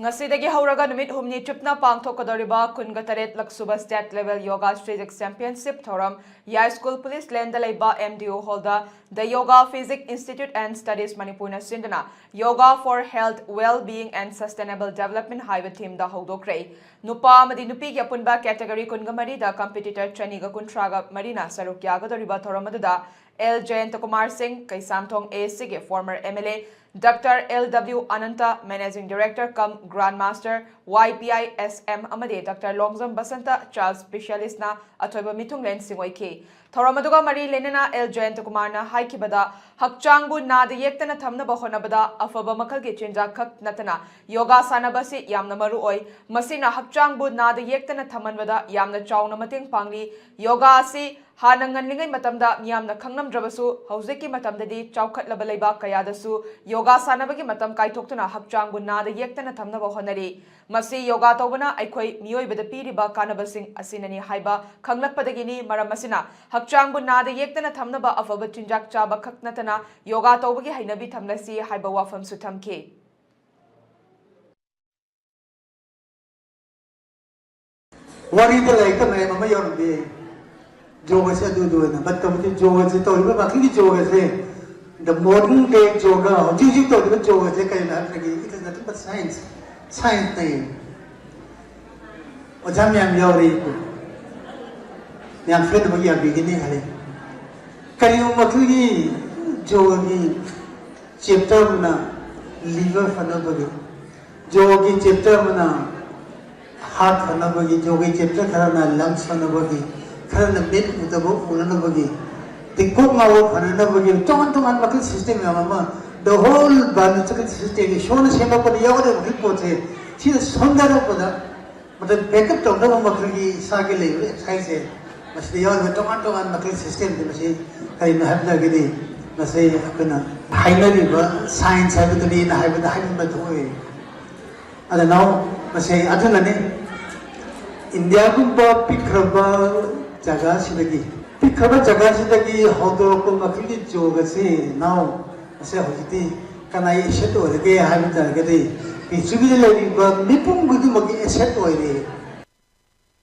Ngasidagi hauraga numit humni chupna pangthokhre kunga taret lak suba state level yoga physics championship thoram High School Police Lenda Leiba MDO holda the Yoga Physique Institute and Studies Manipur na sindana Yoga for Health, Well-being and Sustainable Development haiba team da hodokre nupa amadi nupi gi apunba category kunga mari da competitor training kuntraga marina saruk yaga doriba thoram aduda L. Jayantakumar Singh, Kaisamthong A. former MLA, Dr. L.W. Ananta, Managing Director, cum Grandmaster, YPI SM Amade, Dr. Longzam Basanta, Charles Specialist na Atoiba Mitung Len Singwai Thoramaduga Mari Lenana L. Jayantakumar na Haikibada, Hakchangbu na the Yektana Tamna Bahonabada, Afaba Makalgi Chinja Kak Natana, Yoga Sanabasi, Yamna Maruoi, Masina Hakchangbu na the Yektana Tamanvada, Yamna Chowna Mating Pangli, Yoga Si, Hananganlingai Matamda, Miamna Kangnam Drabasu, Hoseki Matamdadi, Chaukat Labaleba Kayadasu, Yoga Sanabagi Matam Kaitoktana, Hakchangbu na the Yektana Tamna Bahonari, Masi Yoga Tobana, Aikoi, Mio with the Piriba Kanabasing Asinani Haiba, Kanglak Padagini, Maramasina, Hakchangbu na the Yektana Tamnaba of a Chinjak Chaba Kaknatana, Yoga Tobagi Hainabi Tamnasi, Haiba Wafam Sutamke. What is the like the name of your day? Yoga said, do it, but the yoga is told you about yoga. The modern day yoga, you told the yoga, it is nothing but science. Science name. Or Jamiam Yori. Young friend of your beginning. Can you Matui, Jogi, Chiptermina, liver for nobody? Jogi Chiptermina, heart for nobody, Jogi Chiptermina, lungs for nobody. Karena bed kita buat ulang bagi, tingkuk ngawur karena bagi, teman-teman makin sistem yang lama, the whole biological system, shown siapa pun yang ada mungkin boleh, sih sondar apa dah, macam backup tu orang makin lagi sagi lagi, saya masih yang teman-teman makin sistem tu masih kayak nak lagi ni, masih apa na, binary ba, science ada tu ni, na ada betul. Ada now masih ada nani, India pun ba pikraba jaga sidagi pikraba jaga sidagi hodo ko makili joga se now ase hojiti kanai set ore ge habita ge de pichugi le ba mipum gudu magi set ore